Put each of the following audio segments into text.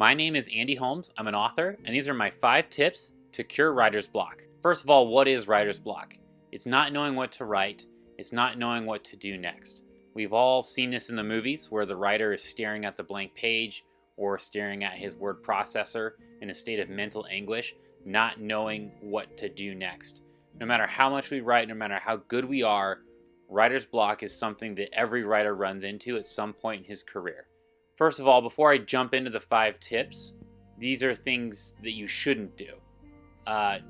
My name is Andy Holmes. I'm an author, and these are my 5 tips to cure writer's block. First of all, what is writer's block? It's not knowing what to write. It's not knowing what to do next. We've all seen this in the movies where the writer is staring at the blank page or staring at his word processor in a state of mental anguish, not knowing what to do next. No matter how much we write, no matter how good we are, writer's block is something that every writer runs into at some point in his career. First of all, before I jump into the 5 tips, these are things that you shouldn't do.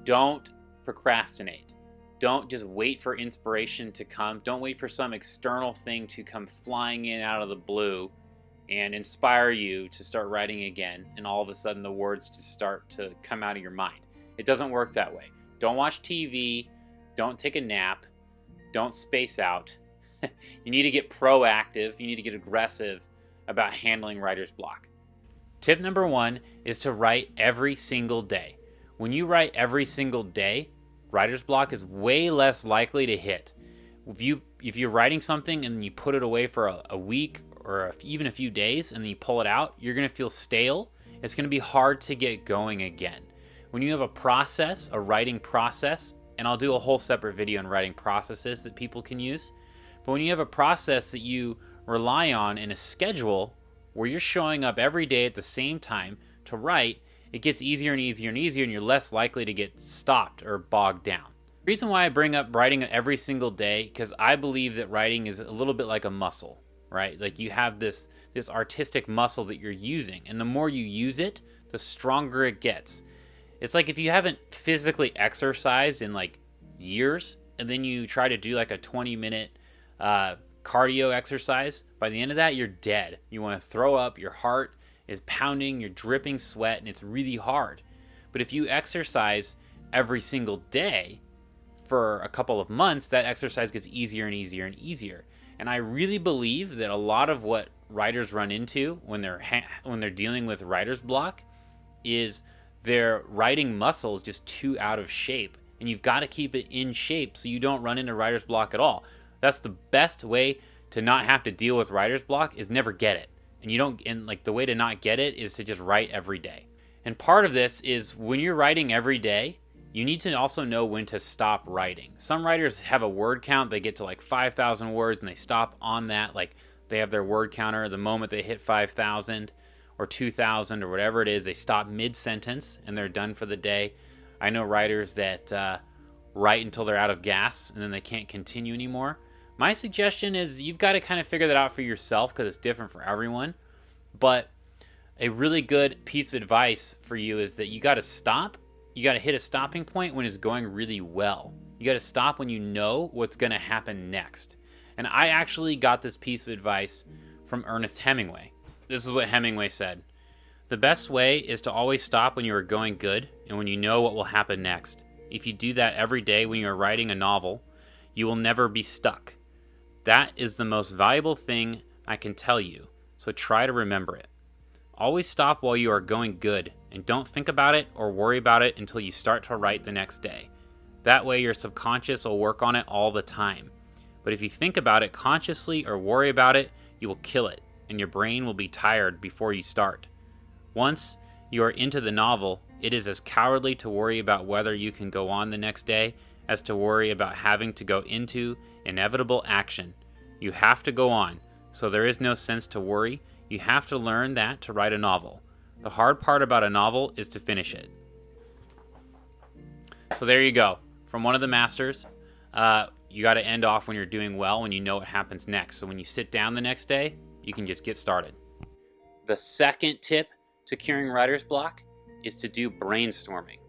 Don't procrastinate. Don't just wait for inspiration to come. Don't wait for some external thing to come flying in out of the blue and inspire you to start writing again, and all of a sudden the words just start to come out of your mind. It doesn't work that way. Don't watch TV. Don't take a nap. Don't space out. You need to get proactive. You need to get aggressive about handling writer's block. Tip number 1 is to write every single day. When you write every single day, writer's block is way less likely to hit. If you're writing something and you put it away for a week or even a few days and then you pull it out, you're going to feel stale. It's going to be hard to get going again. When you have a process, a writing process, and I'll do a whole separate video on writing processes that people can use, but when you have a process that you rely on in a schedule where you're showing up every day at the same time to write, it gets easier and easier and easier, and you're less likely to get stopped or bogged down. The reason why I bring up writing every single day, because I believe that writing is a little bit like a muscle, right? Like you have this artistic muscle that you're using, and the more you use it, the stronger it gets. It's like if you haven't physically exercised in like years, and then you try to do like a 20-minute cardio exercise, by the end of that, you're dead. You want to throw up, your heart is pounding, you're dripping sweat, and it's really hard. But if you exercise every single day for a couple of months, that exercise gets easier and easier and easier. And I really believe that a lot of what writers run into when they're dealing with writer's block is their writing muscle is just too out of shape. And you've got to keep it in shape so you don't run into writer's block at all. That's the best way to not have to deal with writer's block is never get it. And the way to not get it is to just write every day. And part of this is when you're writing every day, you need to also know when to stop writing. Some writers have a word count. They get to like 5,000 words and they stop on that. Like they have their word counter. The moment they hit 5,000 or 2,000 or whatever it is, they stop mid-sentence and they're done for the day. I know writers that write until they're out of gas and then they can't continue anymore. My suggestion is you've got to kind of figure that out for yourself because it's different for everyone. But a really good piece of advice for you is that you got to stop. You got to hit a stopping point when it's going really well. You got to stop when you know what's going to happen next. And I actually got this piece of advice from Ernest Hemingway. This is what Hemingway said. The best way is to always stop when you are going good and when you know what will happen next. If you do that every day when you are writing a novel, you will never be stuck. That is the most valuable thing I can tell you, so try to remember it. Always stop while you are going good, and don't think about it or worry about it until you start to write the next day. That way your subconscious will work on it all the time. But if you think about it consciously or worry about it, you will kill it, and your brain will be tired before you start. Once you are into the novel, it is as cowardly to worry about whether you can go on the next day as to worry about having to go into inevitable action. You have to go on, so there is no sense to worry. You have to learn that to write a novel. The hard part about a novel is to finish it. So there you go. From one of the masters, you got to end off when you're doing well, when you know what happens next. So when you sit down the next day, you can just get started. The second tip to curing writer's block is to do brainstorming.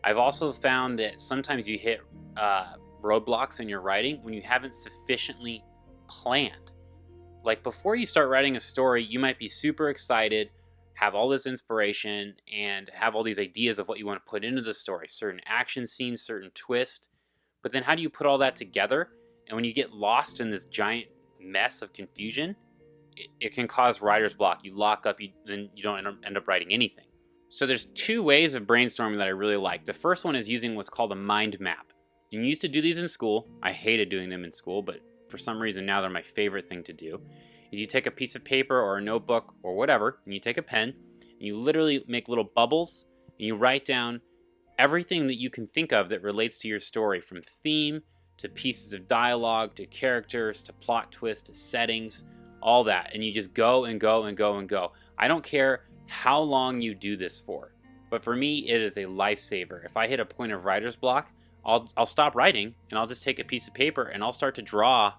I've also found that sometimes you hit roadblocks in your writing when you haven't sufficiently planned. Like before you start writing a story, you might be super excited, have all this inspiration, and have all these ideas of what you want to put into the story, certain action scenes, certain twist. But then how do you put all that together? And when you get lost in this giant mess of confusion, it can cause writer's block. You lock up, then you don't end up writing anything. So there's 2 ways of brainstorming that I really like. The first one is using what's called a mind map. You used to do these in school. I hated doing them in school, but for some reason now they're my favorite thing to do. Is you take a piece of paper or a notebook or whatever, and you take a pen, You literally make little bubbles, and you write down everything that you can think of that relates to your story, from theme to pieces of dialogue to characters to plot twists to settings, all that. And you just go and go and go and go. I don't care how long you do this for, but for me, it is a lifesaver. If I hit a point of writer's block, I'll stop writing and I'll just take a piece of paper and I'll start to draw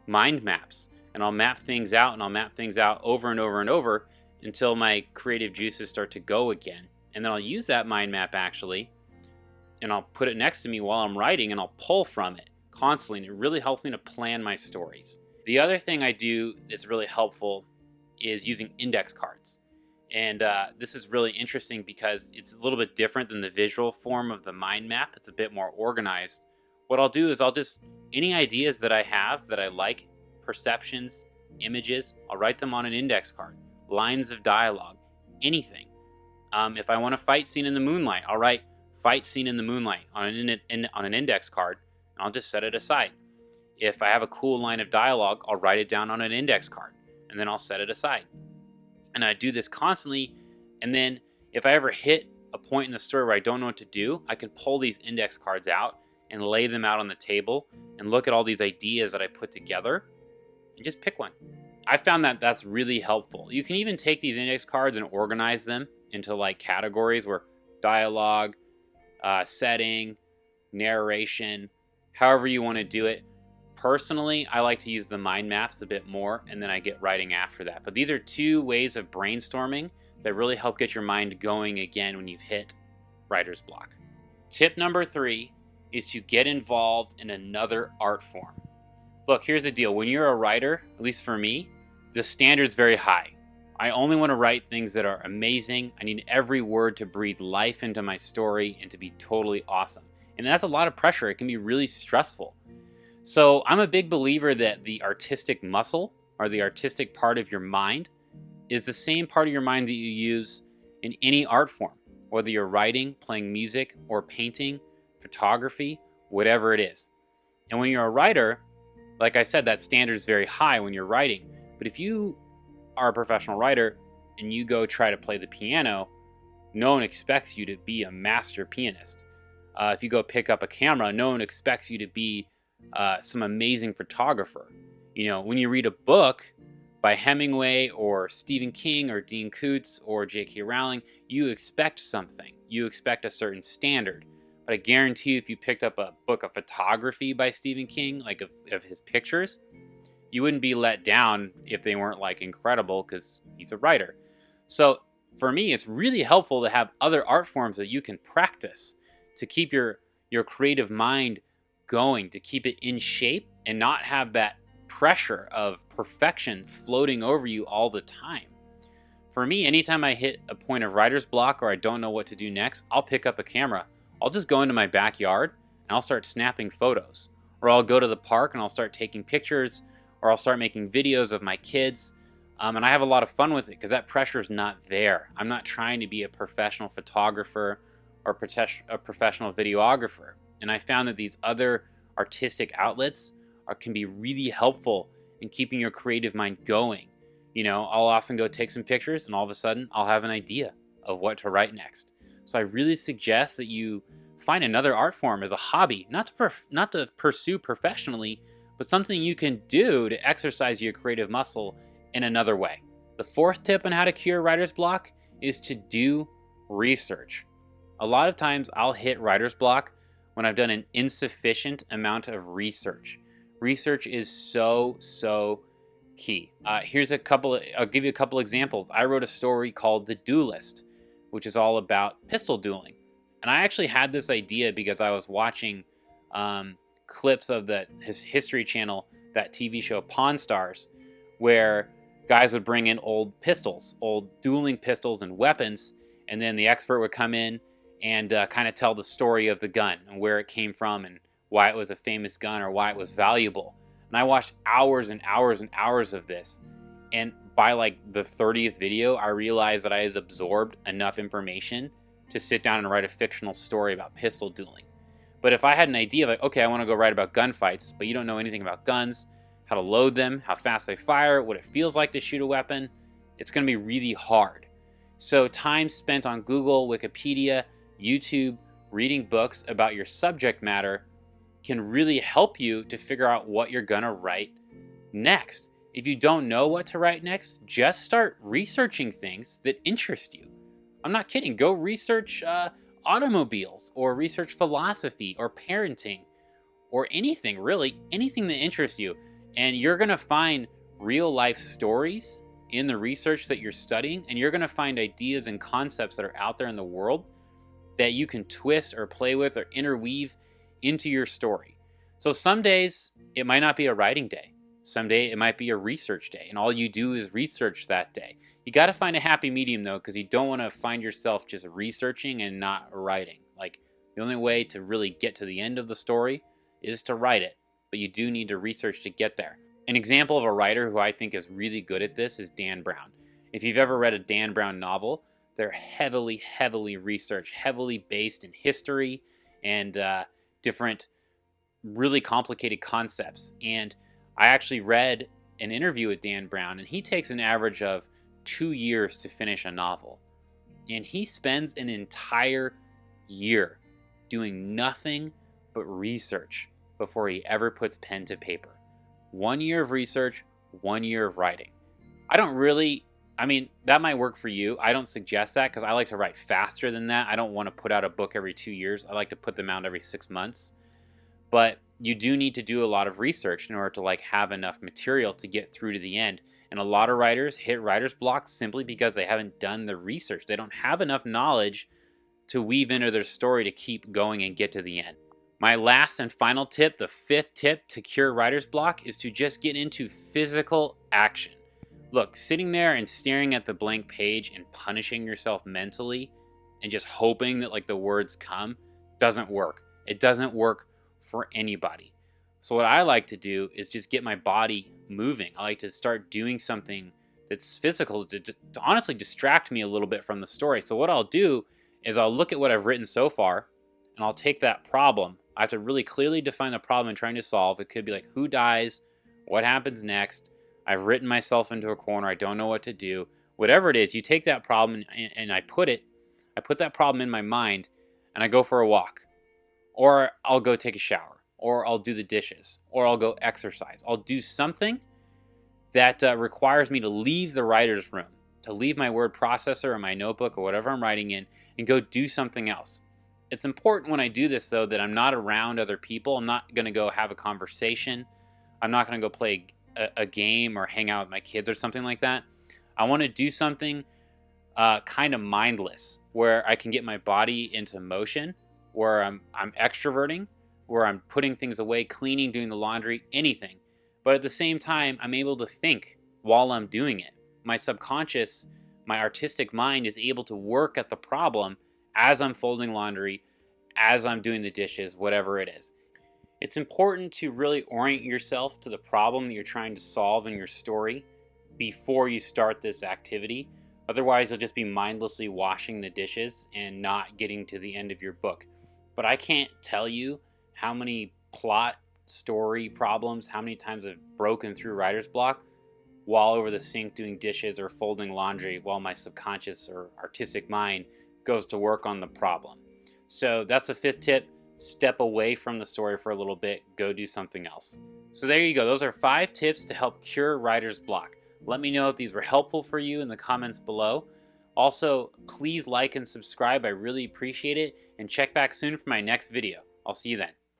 mind maps, and I'll map things out and I'll map things out over and over and over until my creative juices start to go again. And then I'll use that mind map actually, and I'll put it next to me while I'm writing, and I'll pull from it constantly, and it really helps me to plan my stories. The other thing I do that's really helpful is using index cards. And this is really interesting because it's a little bit different than the visual form of the mind map. It's a bit more organized. What I'll do is any ideas that I have that I like, perceptions, images, I'll write them on an index card. Lines of dialogue, anything. If I want a fight scene in the moonlight, I'll write fight scene in the moonlight on an index card, and I'll just set it aside. If I have a cool line of dialogue, I'll write it down on an index card, and then I'll set it aside. And I do this constantly, and then if I ever hit a point in the story where I don't know what to do, I can pull these index cards out and lay them out on the table and look at all these ideas that I put together and just pick one. I found that that's really helpful. You can even take these index cards and organize them into like categories where dialogue, setting, narration, however you want to do it. Personally, I like to use the mind maps a bit more, and then I get writing after that. But these are two ways of brainstorming that really help get your mind going again when you've hit writer's block. Tip number 3 is to get involved in another art form. Look, here's the deal. When you're a writer, at least for me, the standard's very high. I only want to write things that are amazing. I need every word to breathe life into my story and to be totally awesome. And that's a lot of pressure. It can be really stressful. So I'm a big believer that the artistic muscle, or the artistic part of your mind, is the same part of your mind that you use in any art form, whether you're writing, playing music, or painting, photography, whatever it is. And when you're a writer, like I said, that standard is very high when you're writing. But if you are a professional writer and you go try to play the piano, no one expects you to be a master pianist. If you go pick up a camera, no one expects you to be some amazing photographer. You know, when you read a book by Hemingway or Stephen King or Dean Koontz or J.K. Rowling, you expect something. You expect a certain standard. But I guarantee you, if you picked up a book of photography by Stephen King, like of his pictures, you wouldn't be let down if they weren't like incredible, because he's a writer. So for me, it's really helpful to have other art forms that you can practice to keep your creative mind going, to keep it in shape and not have that pressure of perfection floating over you all the time. For me, anytime I hit a point of writer's block or I don't know what to do next, I'll pick up a camera. I'll just go into my backyard and I'll start snapping photos. Or I'll go to the park and I'll start taking pictures, or I'll start making videos of my kids. And I have a lot of fun with it because that pressure is not there. I'm not trying to be a professional photographer or a professional videographer. And I found that these other artistic outlets can be really helpful in keeping your creative mind going. You know, I'll often go take some pictures and all of a sudden I'll have an idea of what to write next. So I really suggest that you find another art form as a hobby, not to pursue professionally, but something you can do to exercise your creative muscle in another way. The 4th tip on how to cure writer's block is to do research. A lot of times I'll hit writer's block when I've done an insufficient amount of research. Research is so key. I'll give you a couple examples. I wrote a story called The Duelist, which is all about pistol dueling. And I actually had this idea because I was watching clips of his History Channel, that TV show Pawn Stars, where guys would bring in old pistols, old dueling pistols and weapons, and then the expert would come in and kind of tell the story of the gun and where it came from and why it was a famous gun or why it was valuable. And I watched hours and hours and hours of this. And by like the 30th video, I realized that I had absorbed enough information to sit down and write a fictional story about pistol dueling. But if I had an idea of like, okay, I want to go write about gunfights, but you don't know anything about guns, how to load them, how fast they fire, what it feels like to shoot a weapon, it's going to be really hard. So time spent on Google, Wikipedia, YouTube, reading books about your subject matter can really help you to figure out what you're gonna write next. If you don't know what to write next, just start researching things that interest you. I'm not kidding. Go research automobiles, or research philosophy, or parenting, or anything, really, anything that interests you. And you're going to find real life stories in the research that you're studying, and you're going to find ideas and concepts that are out there in the world that you can twist or play with or interweave into your story. So some days it might not be a writing day. Someday it might be a research day, and all you do is research that day. You got to find a happy medium, though, because you don't want to find yourself just researching and not writing. Like, the only way to really get to the end of the story is to write it, but you do need to research to get there. An example of a writer who I think is really good at this is Dan Brown. If you've ever read a Dan Brown novel, they're heavily researched, heavily based in history and different really complicated concepts. And I actually read an interview with Dan Brown, and he takes an average of 2 years to finish a novel. And he spends an entire year doing nothing but research before he ever puts pen to paper. 1 year of research, 1 year of writing. That might work for you. I don't suggest that because I like to write faster than that. I don't want to put out a book every 2 years. I like to put them out every 6 months. But you do need to do a lot of research in order to have enough material to get through to the end. And a lot of writers hit writer's block simply because they haven't done the research. They don't have enough knowledge to weave into their story to keep going and get to the end. My last and final tip, the 5th tip to cure writer's block, is to just get into physical action. Look, sitting there and staring at the blank page and punishing yourself mentally and just hoping that the words come doesn't work. It doesn't work for anybody. So what I like to do is just get my body moving. I like to start doing something that's physical to honestly distract me a little bit from the story. So what I'll do is I'll look at what I've written so far, and I'll take that problem. I have to really clearly define the problem I'm trying to solve. It could be who dies, what happens next. I've written myself into a corner. I don't know what to do. Whatever it is, you take that problem and I put that problem in my mind, and I go for a walk. Or I'll go take a shower, or I'll do the dishes, or I'll go exercise. I'll do something that requires me to leave the writer's room, to leave my word processor or my notebook or whatever I'm writing in, and go do something else. It's important when I do this, though, that I'm not around other people. I'm not going to go have a conversation. I'm not going to go play a game or hang out with my kids or something like that. I want to do something kind of mindless, where I can get my body into motion, where I'm extroverting, where I'm putting things away, cleaning, doing the laundry, anything. But at the same time, I'm able to think while I'm doing it. My subconscious, my artistic mind is able to work at the problem as I'm folding laundry, as I'm doing the dishes, whatever it is. It's important to really orient yourself to the problem that you're trying to solve in your story before you start this activity. Otherwise, you'll just be mindlessly washing the dishes and not getting to the end of your book. But I can't tell you how many plot, story problems, how many times I've broken through writer's block while over the sink doing dishes or folding laundry while my subconscious or artistic mind goes to work on the problem. So that's the 5th tip. Step away from the story for a little bit. Go do something else. So there you go. Those are 5 tips to help cure writer's block. Let me know if these were helpful for you in the comments below. Also, please like and subscribe. I really appreciate it. And check back soon for my next video. I'll see you then.